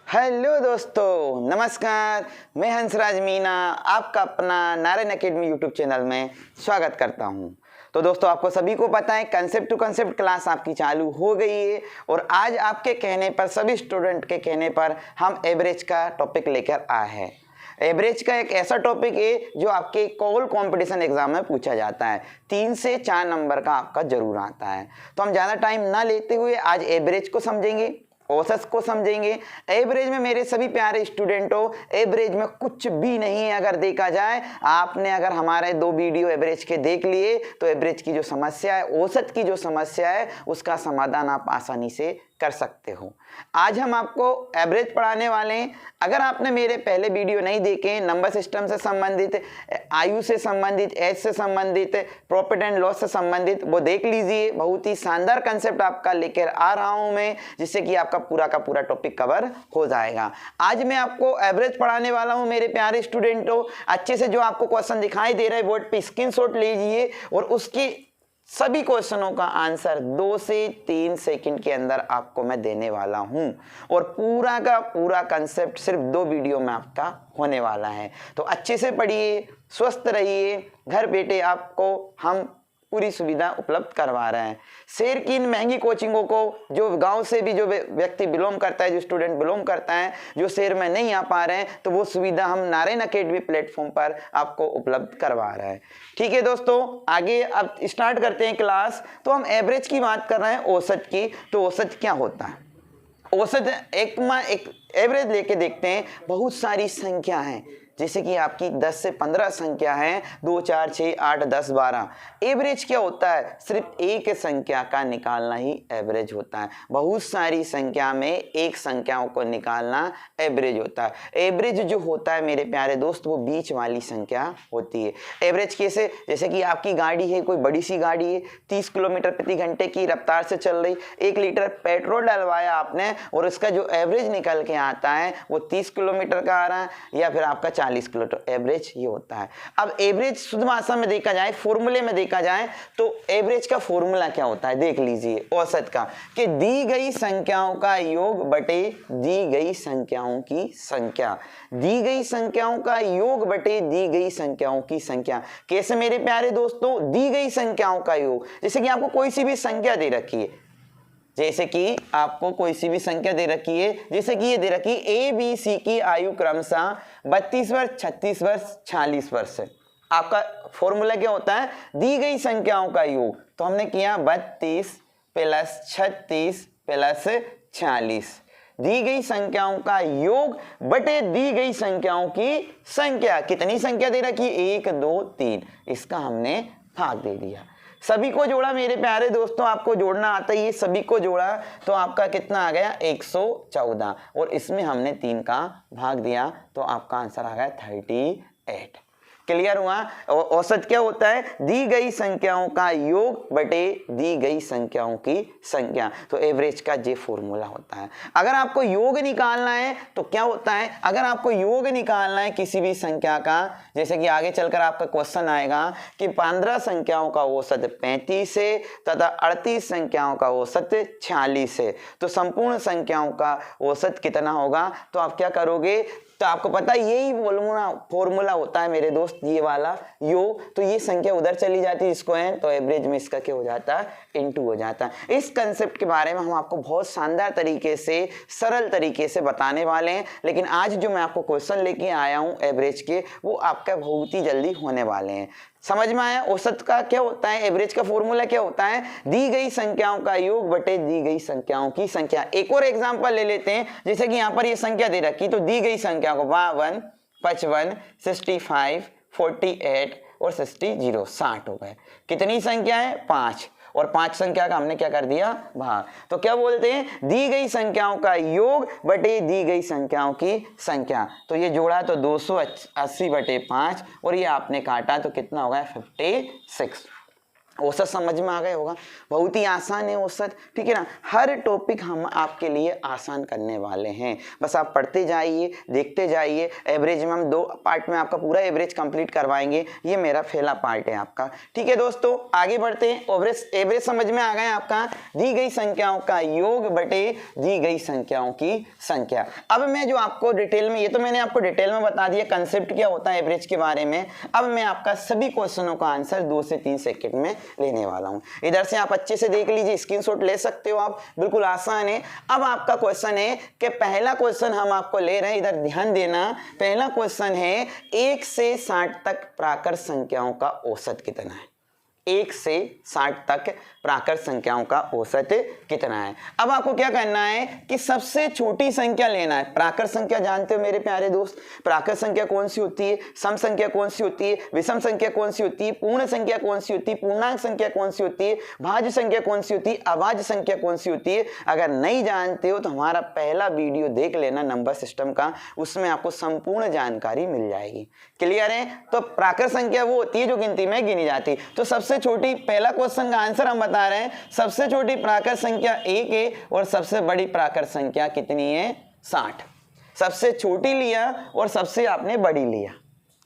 Hello दोस्तों, नमस्कार। मैं हंसराज मीना आपका अपना नारायण अकेडमी यूट्यूब चैनल में स्वागत करता हूं। तो दोस्तों, आपको सभी को पता है कंसेप्ट टू कंसेप्ट क्लास आपकी चालू हो गई है और आज आपके कहने पर, सभी स्टूडेंट के कहने पर हम एवरेज का टॉपिक लेकर आए हैं। एवरेज का एक ऐसा टॉपिक है जो आपके कॉल कंपटीशन एग्जाम में पूछा जाता है। 3 से 4 नंबर का आपका जरूर आता है। तो हम ज़्यादा टाइम ना लेते हुए आज एवरेज को समझेंगे, औसत को समझेंगे। एवरेज में मेरे सभी प्यारे स्टूडेंटों, एवरेज में कुछ भी नहीं है। अगर देखा जाए, आपने अगर हमारे 2 वीडियो एवरेज के देख लिए तो एवरेज की जो समस्या है, औसत की जो समस्या है, उसका समाधान आप आसानी से कर सकते हो। आज हम आपको एवरेज पढ़ाने वाले हैं। अगर आपने मेरे पहले वीडियो नहीं देखे, नंबर सिस्टम से संबंधित, आयु से संबंधित, एज से संबंधित, प्रॉफिट एंड लॉस से संबंधित, वो देख लीजिए। बहुत ही शानदार कंसेप्ट आपका लेकर आ रहा हूं मैं, जिससे कि आपका पूरा का पूरा टॉपिक कवर हो जाएगा। आज मैं आपको एवरेज पढ़ाने वाला हूं मेरे प्यारे स्टूडेंटों। अच्छे से जो आपको क्वेश्चन दिखाई दे रहा है बोर्ड पे स्क्रीनशॉट लीजिए और उसकी सभी क्वेश्चनों का आंसर 2 से 3 सेकंड के अंदर आपको मैं देने वाला हूं और पूरा का पूरा कंसेप्ट सिर्फ 2 वीडियो में आपका होने वाला है। तो अच्छे से पढ़िए, स्वस्थ रहिए। घर बैठे आपको हम पूरी सुविधा उपलब्ध करवा रहे हैं। शहर की इन महंगी कोचिंगों को जो गांव से भी जो व्यक्ति बिलोंग करता है, जो स्टूडेंट बिलोंग करता है, जो शहर में नहीं आ पा रहे हैं, तो वो सुविधा हम नारायण अकेडमी प्लेटफॉर्म पर आपको उपलब्ध करवा रहे हैं। ठीक है दोस्तों, आगे अब स्टार्ट करते हैं क्लास। तो हम एवरेज की बात कर रहे हैं, औसत की। तो औसत क्या होता है? औसत एक एवरेज लेके देखते हैं। बहुत सारी संख्या है, जैसे कि आपकी 10 से 15 संख्या है, 2, 4, 6, 8, 10, 12। एवरेज क्या होता है? सिर्फ एक संख्या का निकालना ही एवरेज होता है। बहुत सारी संख्या में एक संख्याओं को निकालना एवरेज होता है। एवरेज जो होता है मेरे प्यारे दोस्त, वो बीच वाली संख्या होती है। एवरेज कैसे? जैसे कि आपकी गाड़ी है, कोई बड़ी सी गाड़ी है, 30 किलोमीटर प्रति घंटे की रफ्तार से चल रही, 1 लीटर पेट्रोल डलवाया आपने और इसका जो एवरेज निकल के आता है वो 30 किलोमीटर का आ रहा है या फिर आपका 40 किलोमीटर। एवरेज ये होता है। अब एवरेज शुद्ध भाषा में देखा जाए, फॉर्मूले में देखा जाए, तो एवरेज का फॉर्मूला क्या होता है? देख लीजिए औसत का, कि दी गई संख्याओं का योग बटे दी गई संख्याओं की संख्या। दी गई संख्याओं का योग बटे दी गई संख्याओं की संख्या। कैसे मेरे प्यारे दोस्तों? दी गई संख्याओं का योग, जैसे कि आपको कोई सी भी संख्या दे रखी है, जैसे कि आपको कोई सी भी संख्या दे रखी है, जैसे कि ये दे रखी है ए बी सी की आयु क्रमशः 32 वर्ष, 36 वर्ष, 46 वर्ष है। आपका फॉर्मूला क्या होता है? दी गई संख्याओं का योग। तो हमने किया 32 प्लस 36 प्लस 46, दी गई संख्याओं का योग बटे दी गई संख्याओं की संख्या। कितनी संख्या दे रखी? 1, 2, 3। इसका हमने भाग दे दिया। सभी को जोड़ा मेरे प्यारे दोस्तों, आपको जोड़ना आता है। ये सभी को जोड़ा तो आपका कितना आ गया? 114 और इसमें हमने 3 का भाग दिया तो आपका आंसर आ गया 38। क्लियर हुआ? औसत क्या होता है? दी गई संख्याओं का योग बटे दी गई संख्याओं की संख्या। तो एवरेज का ये फॉर्मूला होता है। अगर आपको योग निकालना है तो क्या होता है? अगर आपको योग निकालना है किसी भी संख्या का, जैसे कि आगे चलकर आपका क्वेश्चन आएगा कि 15 संख्याओं का औसत 35 है तथा 38 संख्याओं का औसत 46 है, तो संपूर्ण संख्याओं का औसत कितना होगा? तो आप क्या करोगे? तो आपको पता है यही फॉर्मूला होता है मेरे दोस्त, ये वाला योग। तो ये संख्या उधर चली जाती है, इसको है, तो एवरेज में इसका क्या हो जाता है? इनटू हो जाता है। इस कंसेप्ट के बारे में हम आपको बहुत शानदार तरीके से, सरल तरीके से बताने वाले हैं। लेकिन आज जो मैं आपको क्वेश्चन लेके आया हूँ एवरेज के, वो आपका बहुत ही जल्दी होने वाले हैं। समझ में आया? औसत का क्या होता है? एवरेज का फॉर्मूला क्या होता है? दी गई संख्याओं का योग बटे दी गई संख्याओं की संख्या। एक और एग्जांपल ले लेते हैं, जैसे कि यहाँ पर ये संख्या दे रखी, तो दी गई संख्या को 52, 55, 65, 48 और 60 60 हो गए। कितनी संख्या है? 5 और 5 संख्या का हमने क्या कर दिया? भाग। तो क्या बोलते हैं? दी गई संख्याओं का योग बटे दी गई संख्याओं की संख्या। तो ये जोड़ा तो 280 बटे 5 और ये आपने काटा तो कितना होगा? 56। औसत समझ में आ गया होगा, बहुत ही आसान है औसत, ठीक है ना। हर टॉपिक हम आपके लिए आसान करने वाले हैं, बस आप पढ़ते जाइए, देखते जाइए। एवरेज में हम 2 पार्ट में आपका पूरा एवरेज कंप्लीट करवाएंगे, ये मेरा पहला पार्ट है आपका, ठीक है दोस्तों। आगे बढ़ते हैं। एवरेज समझ में आ गया आपका, दी गई संख्याओं का योग बटे दी गई संख्याओं की संख्या। अब मैं जो आपको डिटेल में, ये तो मैंने आपको डिटेल में बता दिया कंसेप्ट क्या होता है एवरेज के बारे में। अब मैं आपका सभी क्वेश्चनों का आंसर 2 से 3 सेकंड में लेने वाला हूं। इधर से आप अच्छे से देख लीजिए, स्क्रीनशॉट ले सकते हो आप, बिल्कुल आसान है। अब आपका क्वेश्चन है कि पहला क्वेश्चन हम आपको ले रहे हैं, इधर ध्यान देना। पहला क्वेश्चन है 1 से 60 तक प्राकृत संख्याओं का औसत कितना है। 1 से 60 तक प्राकृत संख्याओं का औसत कितना है। अब आपको क्या करना है कि सबसे छोटी संख्या लेना है। प्राकृत संख्या जानते हो मेरे प्यारे दोस्त, प्राकृत संख्या कौन सी होती है, सम संख्या कौन सी होती है, विषम संख्या कौन सी होती है, पूर्ण संख्या कौन सी होती है, पूर्णांक संख्या कौन सी होती है, भाज्य संख्या कौन सी होती है, अभाज्य संख्या कौन सी होती है। अगर नहीं जानते हो तो हमारा पहला वीडियो देख लेना नंबर सिस्टम का, उसमें आपको संपूर्ण जानकारी मिल जाएगी। क्लियर है। तो प्राकृत संख्या वो होती है जो गिनती में गिनी जाती है। तो सबसे छोटी, पहला क्वेश्चन का आंसर हम बता रहे हैं, सबसे छोटी प्राकृत संख्या 1 है और सबसे बड़ी प्राकृत संख्या कितनी है, 60। सबसे छोटी लिया और सबसे आपने बड़ी लिया।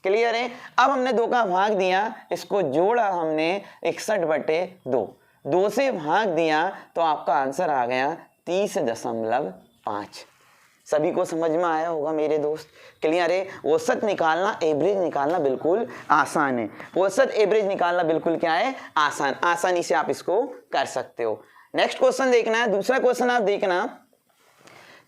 क्लियर है। अब हमने 2 का भाग दिया, इसको जोड़ा हमने 61/2, 2 से भाग दिया तो आपका आंसर आ गया 30.5। सभी को समझ में आया होगा मेरे दोस्त। क्लियर है। औसत निकालना, एवरेज निकालना बिल्कुल आसान है। औसत एवरेज निकालना बिल्कुल क्या है, आसान, आसानी से आप इसको कर सकते हो। नेक्स्ट क्वेश्चन देखना है। दूसरा क्वेश्चन आप देखना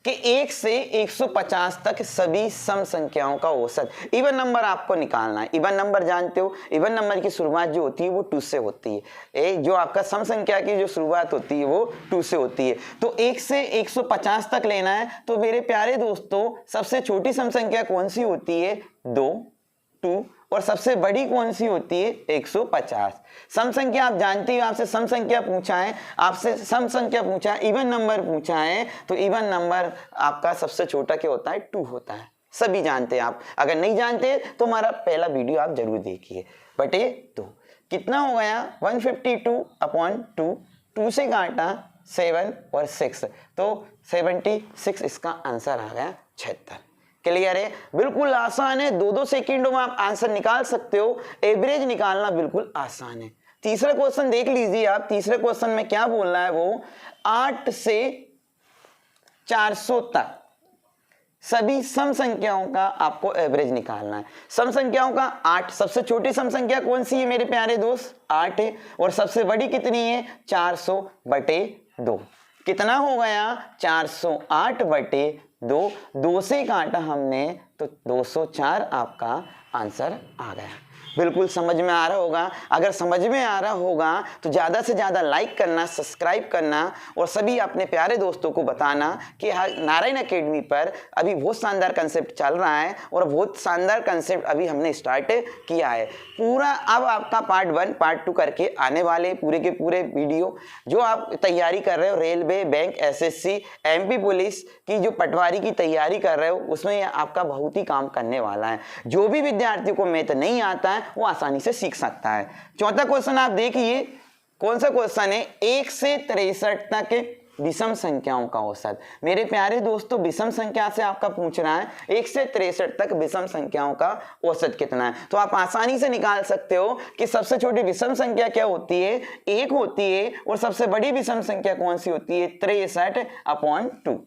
कि 1 से 150 तक सभी सम संख्याओं का औसत, इवन नंबर आपको निकालना है। इवन नंबर जानते हो, इवन नंबर की शुरुआत जो होती है वो 2 से होती है। जो आपका सम संख्या की जो शुरुआत होती है वो 2 से होती है। तो 1 से 150 तक लेना है। तो मेरे प्यारे दोस्तों, सबसे छोटी सम संख्या कौन सी होती है, 2 और सबसे बड़ी कौन सी होती है, 150। सम संख्या आप जानते हो, आपसे सम संख्या पूछा है, आपसे सम संख्या पूछा है, इवन नंबर पूछा है, तो इवन नंबर आपका सबसे छोटा क्या होता है, 2 होता है। सभी जानते हैं आप। अगर नहीं जानते तो हमारा पहला वीडियो आप जरूर देखिए। बटे 2 कितना हो गया, 152/2, 2 से काटा 7 और 6, तो 76 इसका आंसर आ गया 76। क्लियर है। बिल्कुल आसान है, 2-2 सेकंडों में आप आंसर निकाल सकते हो। एवरेज निकालना बिल्कुल आसान है। तीसरा क्वेश्चन देख लीजिए आप। तीसरे क्वेश्चन में क्या बोलना है, वो 8 से 400 तक सभी सम संख्याओं का आपको एवरेज निकालना है। सम संख्याओं का 8, सबसे छोटी सम संख्या कौन सी है मेरे प्यारे दोस्त, 8 है। और सबसे बड़ी कितनी है, 400/2। कितना हो गया, 408/2। 2 से काटा हमने तो 204 आपका आंसर आ गया। बिल्कुल समझ में आ रहा होगा। अगर समझ में आ रहा होगा तो ज़्यादा से ज़्यादा लाइक करना, सब्सक्राइब करना और सभी अपने प्यारे दोस्तों को बताना कि नारायण एकेडमी पर अभी बहुत शानदार कंसेप्ट चल रहा है और बहुत शानदार कंसेप्ट अभी हमने स्टार्ट किया है। पूरा अब आपका पार्ट 1 पार्ट 2 करके आने वाले पूरे के पूरे वीडियो, जो आप तैयारी कर रहे हो railway, bank, SSC, MP police की जो पटवारी की तैयारी कर रहे हो, उसमें आपका बहुत ही काम करने वाला है। जो भी विद्यार्थियों को मैथ नहीं आता है वो आसानी से सीख सकता है। चौथा क्वेश्चन आप देखिए, कौन सा क्वेश्चन है, 1 से 63 तक विषम संख्याओं का औसत। मेरे प्यारे दोस्तों, विषम संख्या से आपका पूछ रहा है 1 से 63 तक विषम संख्याओं का औसत कितना है। तो आप आसानी से निकाल सकते हो कि सबसे छोटी विषम संख्या क्या होती है, 1 होती है। और सबसे बड़ी विषम संख्या कौन सी होती है, 63/2।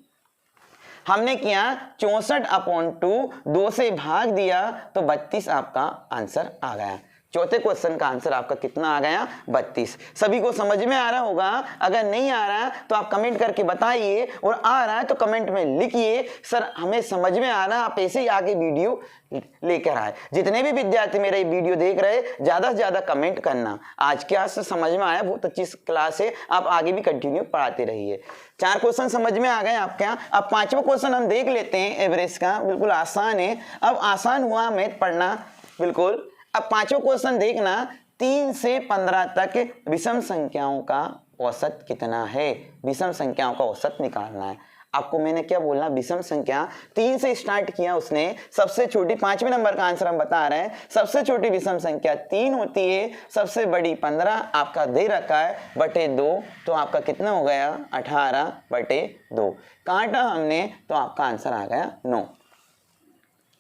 हमने किया 64/2, 2 से भाग दिया तो 32 आपका आंसर आ गया। चौथे क्वेश्चन का आंसर आपका कितना आ गया, 32। सभी को समझ में आ रहा होगा। अगर नहीं आ रहा तो आप कमेंट करके बताइए, और आ रहा है तो कमेंट में लिखिए सर हमें समझ में आ रहा। आप ऐसे ही आगे वीडियो लेकर आए। जितने भी विद्यार्थी मेरा ये वीडियो देख रहे हैं, ज्यादा से ज्यादा कमेंट करना, आज के आज से समझ में आया, बहुत अच्छी क्लास है, आप आगे भी कंटिन्यू पढ़ाते रहिए। 4 क्वेश्चन समझ में आ गए आपके यहाँ। अब 5वां क्वेश्चन हम देख लेते हैं एवरेज का। बिल्कुल आसान है। अब आसान हुआ मैथ पढ़ना बिल्कुल। अब 5वां क्वेश्चन देखना, 3 से 15 तक विषम संख्याओं का औसत कितना है। विषम संख्याओं का औसत निकालना है। आपको मैंने क्या बोला, विषम संख्या 3 से स्टार्ट किया उसने। सबसे छोटी 5वें नंबर का आंसर हम बता रहे हैं, सबसे छोटी विषम संख्या 3 होती है, सबसे बड़ी 15 आपका दे रखा है बटे 2, तो आपका कितना हो गया 18 बटे 2। काटा हमने तो आपका आंसर आ गया 9।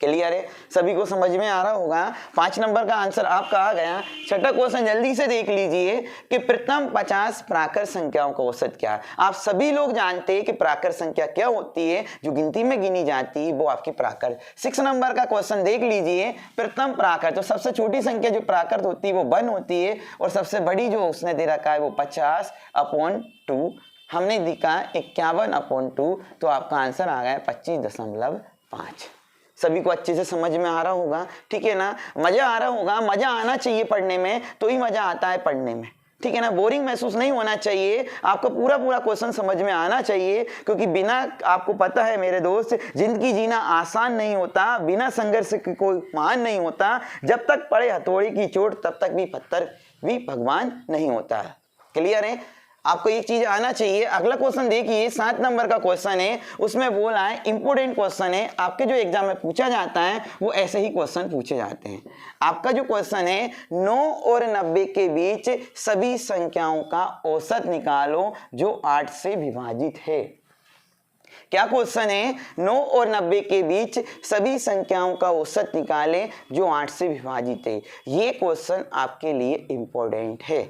क्लियर है, सभी को समझ में आ रहा होगा। 5 नंबर का आंसर आपका आ गया। छठा क्वेश्चन जल्दी से देख लीजिए कि प्रथम 50 प्राकृत संख्याओं का औसत क्या है। आप सभी लोग जानते हैं कि प्राकृत संख्या क्या होती है, जो गिनती में गिनी जाती है वो आपकी प्राकृत। 6 नंबर का क्वेश्चन देख लीजिए, प्रथम प्राकृत, तो सबसे छोटी संख्या जो प्राकृत होती है वो 1 होती है, और सबसे बड़ी जो उसने दे रखा है वो 50/2, हमने दिखा 51/2, तो आपका आंसर आ गया 25.5। सभी को अच्छे से समझ में आ रहा होगा, ठीक है ना। मजा आ रहा होगा, मजा आना चाहिए पढ़ने में, तो ही मजा आता है पढ़ने में, ठीक है ना। बोरिंग महसूस नहीं होना चाहिए, आपको पूरा क्वेश्चन समझ में आना चाहिए, क्योंकि बिना, आपको पता है मेरे दोस्त, जिंदगी जीना आसान नहीं होता, बिना संघर्ष के कोई मान नहीं होता। जब तक पड़े हथौड़ी की चोट तब तक भी पत्थर भी भगवान नहीं होता। क्लियर है, आपको एक चीज आना चाहिए। अगला क्वेश्चन देखिए, 7 नंबर का क्वेश्चन है, उसमें बोला है इंपोर्टेंट क्वेश्चन है, आपके जो एग्जाम में पूछा जाता है वो ऐसे ही क्वेश्चन पूछे जाते हैं। आपका जो क्वेश्चन है 9 और 90 के बीच सभी संख्याओं का औसत निकालो जो 8 से विभाजित है। क्या क्वेश्चन है, 9 और 90 के बीच सभी संख्याओं का औसत निकालें जो 8 से विभाजित है। ये क्वेश्चन आपके लिए इंपॉर्टेंट है।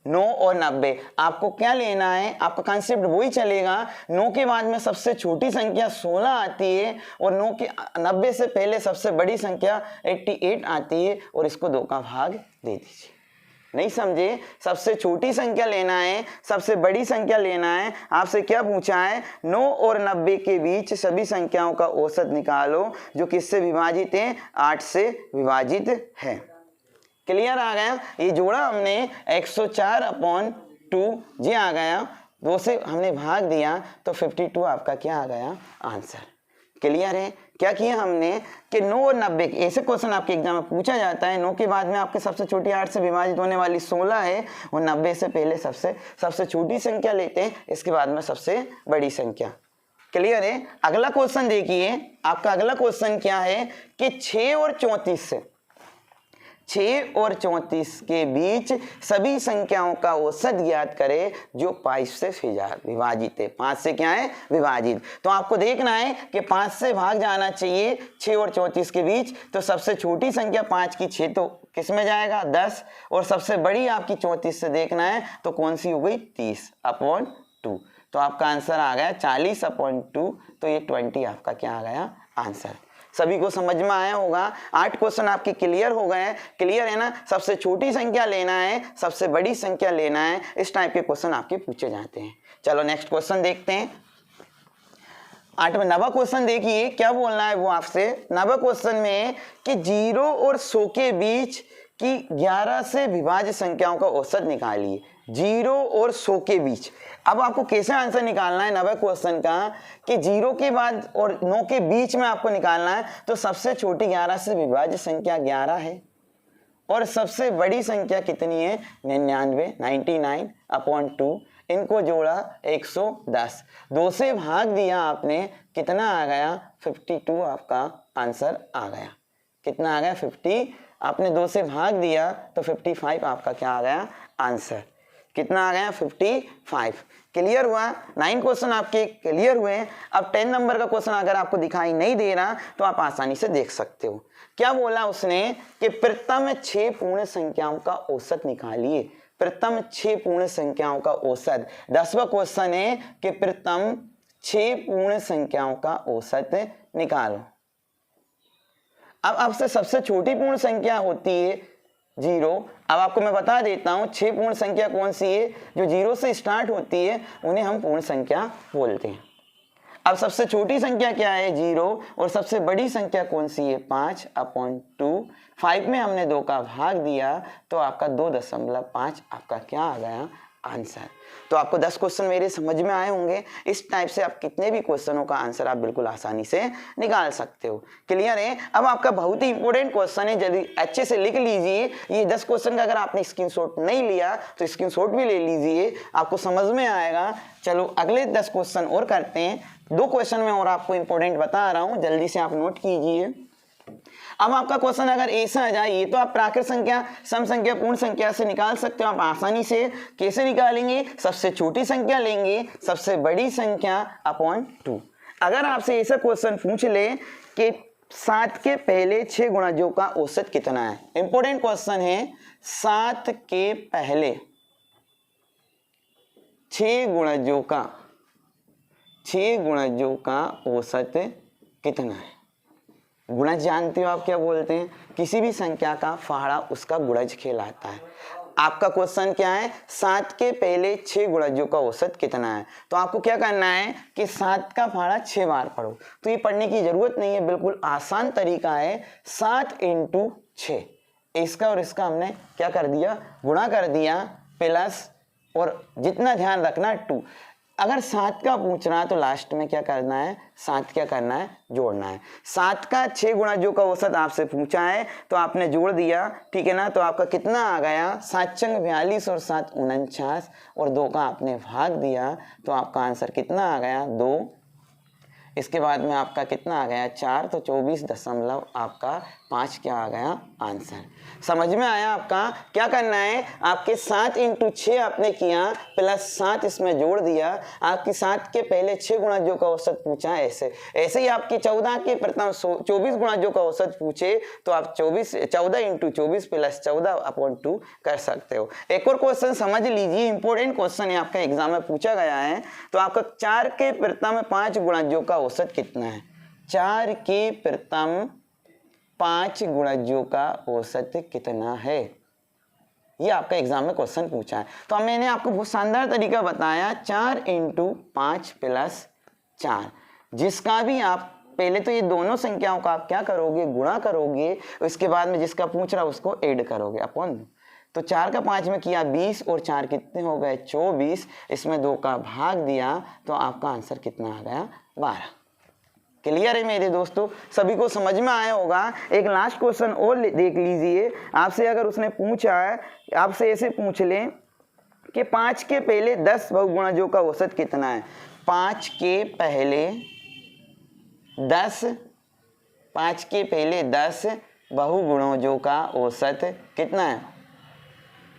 9 और 90, आपको क्या लेना है, आपका कंसेप्ट वही चलेगा। 9 के बाद में सबसे छोटी संख्या 16 आती है, और 90 से पहले सबसे बड़ी संख्या 88 आती है, और इसको 2 का भाग दे दीजिए। नहीं समझे, सबसे छोटी संख्या लेना है, सबसे बड़ी संख्या लेना है। आपसे क्या पूछा है, 9 और 90 के बीच सभी संख्याओं का औसत निकालो जो किससे विभाजित है, 8 से विभाजित है। क्लियर आ गया, ये जोड़ा हमने 104/2 जी आ गया, 2 से हमने भाग दिया तो 52 आपका क्या आ गया आंसर। क्लियर है, क्या किया हमने कि 9 और 90, ऐसे क्वेश्चन आपके एग्जाम में पूछा जाता है। 9 के बाद में आपके सबसे छोटी 8 से विभाजित होने वाली 16 है, और 90 से पहले सबसे छोटी संख्या लेते हैं, इसके बाद में सबसे बड़ी संख्या। क्लियर है, अगला क्वेश्चन देखिए, आपका अगला क्वेश्चन क्या है कि 6 और 34 के बीच सभी संख्याओं का औसत ज्ञात करें जो 5 से विभाजित है। 5 से क्या है विभाजित, तो आपको देखना है कि 5 से भाग जाना चाहिए 6 और 34 के बीच। तो सबसे छोटी संख्या 5 की 6 तो किस में जाएगा 10, और सबसे बड़ी आपकी 34 से देखना है तो कौन सी हो गई 30/2, तो आपका आंसर आ गया 40/2, तो ये 20 आपका क्या आ गया आंसर। सभी को समझ में आया होगा। 8 क्वेश्चन आपके क्लियर हो गए, क्लियर है ना। सबसे छोटी संख्या लेना है, सबसे बड़ी संख्या लेना है, इस टाइप के क्वेश्चन आपके पूछे जाते हैं। चलो नेक्स्ट क्वेश्चन देखते हैं। 8वां 9वां क्वेश्चन देखिए, क्या बोलना है वो आपसे। 9वां क्वेश्चन में कि 0 और 100 के बीच की 11 से विभाज्य संख्याओं का औसत निकालिए। 0 और 100 के बीच, अब आपको कैसे आंसर निकालना है 9वें क्वेश्चन का कि 0 के बाद और 9 के बीच में आपको निकालना है। तो सबसे छोटी 11 से विभाज्य संख्या 11 है, और सबसे बड़ी संख्या कितनी है 99/2, इनको जोड़ा 110, 2 से भाग दिया आपने, कितना आ गया 52 आपका आंसर आ गया। कितना आ गया 50, आपने 2 से भाग दिया तो 55 आपका क्या आ गया आंसर। कितना आ गया 55। क्लियर हुआ, 9 क्वेश्चन आपके क्लियर हुए। अब 10 नंबर का क्वेश्चन अगर आपको दिखाई नहीं दे रहा तो आप आसानी से देख सकते हो। क्या बोला उसने कि प्रथम 6 पूर्ण संख्याओं का औसत निकालिए। प्रथम 6 पूर्ण संख्याओं का औसत। 10वां क्वेश्चन है कि प्रथम 6 पूर्ण संख्याओं का औसत निकालो। अब आपसे सबसे छोटी पूर्ण संख्या होती है 0। अब आपको मैं बता देता हूं 6 पूर्ण संख्या कौन सी है, जो 0 से स्टार्ट होती है उन्हें हम पूर्ण संख्या बोलते हैं। अब सबसे छोटी संख्या क्या है 0, और सबसे बड़ी संख्या कौन सी है 5/2। 5 में हमने 2 का भाग दिया तो आपका 2.5 आपका क्या आ गया आंसर। तो तो आपको 10 क्वेश्चन मेरे समझ में आए होंगे। इस टाइप से आप कितने भी क्वेश्चनों का आंसर आप बिल्कुल आसानी से निकाल सकते हो। क्लियर है? अब आपका बहुत ही इंपॉर्टेंट क्वेश्चन है, जल्दी अच्छे से लिख लीजिए। ये 10 क्वेश्चन का अगर आपने स्क्रीनशॉट नहीं लिया तो स्क्रीनशॉट भी ले लीजिए, आपको समझ में आएगा। चलो अगले 10 क्वेश्चन और करते हैं। 2 क्वेश्चन में और आपको इंपॉर्टेंट बता रहा हूं, जल्दी से आप नोट कीजिए। अब आपका क्वेश्चन अगर ऐसा आ जाए, ये तो आप प्राकृत संख्या, सम संख्या, पूर्ण संख्या से निकाल सकते हो आप आसानी से। कैसे निकालेंगे? सबसे छोटी संख्या लेंगे, सबसे बड़ी संख्या अपॉन 2। अगर आपसे ऐसा क्वेश्चन पूछ ले कि 7 के पहले 6 गुणजों का औसत कितना है, इंपॉर्टेंट क्वेश्चन है। 7 के पहले 6 गुणजों का औसत कितना है? गुणज जानते हो आप क्या बोलते हैं? किसी भी संख्या का फाड़ा उसका गुणज कहलाता है। आपका क्वेश्चन क्या है? 7 के पहले 6 गुणजों का औसत कितना है? तो आपको क्या करना है कि 7 का फाड़ा 6 बार पढ़ो। तो ये पढ़ने की जरूरत नहीं है, बिल्कुल आसान तरीका है। 7 × 6, इसका और इसका हमने क्या कर दिया? गुणा कर दिया, प्लस, और जितना ध्यान रखना 2। अगर 7 का पूछना है तो लास्ट में क्या करना है? 7 क्या करना है? जोड़ना है। 7 का 6 गुणजों का औसत आपसे पूछा है तो आपने जोड़ दिया, ठीक है ना। तो आपका कितना आ गया? 7 × 42 और 7 × 49, और 2 का आपने भाग दिया तो आपका आंसर कितना आ गया? 2। इसके बाद में आपका कितना आ गया? 4। तो 24.5 क्या आ गया? आंसर। समझ में आया आपका? क्या करना है? आपके 7 × 6 आपने किया, प्लस 7 इसमें जोड़ दिया। आपकी 7 के पहले 6 गुणजों का औसत पूछा, ऐसे ही आपकी 14 के प्रथम 24 गुणजों का औसत पूछे तो आप 14 × 24 प्लस 14/2 कर सकते हो। एक और क्वेश्चन समझ लीजिए, इंपॉर्टेंट क्वेश्चन है, आपका एग्जाम में पूछा गया है। तो आपका 4 के प्रथम 5 गुणजों का औसत कितना है? 4 के प्रथम 5 गुणजों का औसत कितना है? ये आपका एग्जाम में क्वेश्चन पूछा है। तो मैंने आपको बहुत शानदार तरीका बताया, 4 × 5 + 4, जिसका भी आप पहले तो ये दोनों संख्याओं का आप क्या करोगे? गुणा करोगे, उसके बाद में जिसका पूछ रहा उसको ऐड करोगे अपॉन। तो 4 का 5 में किया 20, और 4 कितने हो गए? 24। इसमें 2 का भाग दिया तो आपका आंसर कितना आ गया? 12। क्लियर है मेरे दोस्तों? सभी को समझ में आया होगा। एक लास्ट क्वेश्चन और देख लीजिए। आपसे अगर उसने पूछा है, आपसे ऐसे पूछ लें कि 5 के पहले 10 बहुगुणजों का औसत कितना है? 5 के पहले 10 बहुगुणजों का औसत कितना है?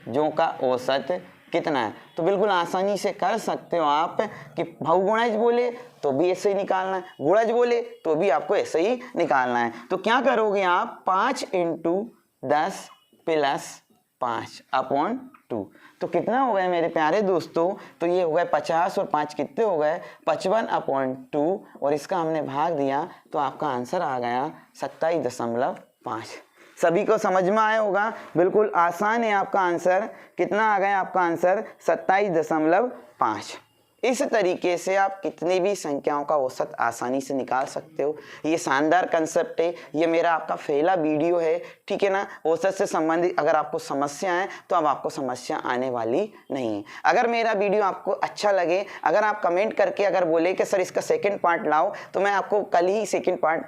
जो का औसत कितना है? तो बिल्कुल आसानी से कर सकते हो आप कि बहुगुणज बोले तो भी ऐसे ही निकालना है, गुणज बोले तो भी आपको ऐसे ही निकालना है। तो क्या करोगे आप? 5 × 10 + 5/2। तो कितना हो गया मेरे प्यारे दोस्तों? तो ये हो गए 50, और 5 कितने हो गए? 55/2, और इसका हमने भाग दिया तो आपका आंसर आ गया 27.5। सभी को समझ में आया होगा? बिल्कुल आसान है आपका आंसर। कितना आ गया आपका आंसर? 27.5। इस तरीके से आप कितनी भी संख्याओं का औसत आसानी से निकाल सकते हो। ये शानदार कंसेप्ट है। ये मेरा आपका पहला वीडियो है, ठीक है ना। औसत से संबंधित अगर आपको समस्या है तो अब आपको समस्या आने वाली नहीं है। अगर मेरा वीडियो आपको अच्छा लगे, अगर आप कमेंट करके अगर बोले कि सर इसका सेकंड पार्ट लाओ, तो मैं आपको कल ही सेकंड पार्ट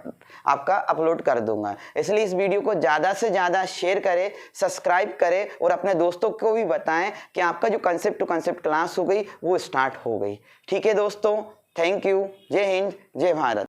आपका अपलोड कर दूंगा। इसलिए इस वीडियो को ज़्यादा से ज़्यादा शेयर करें, सब्सक्राइब करें, और अपने दोस्तों को भी बताएं कि आपका जो कंसेप्ट टू कंसेप्ट क्लास हो गई वो स्टार्ट हो गई। ठीक है दोस्तों, थैंक यू। जय हिंद, जय भारत।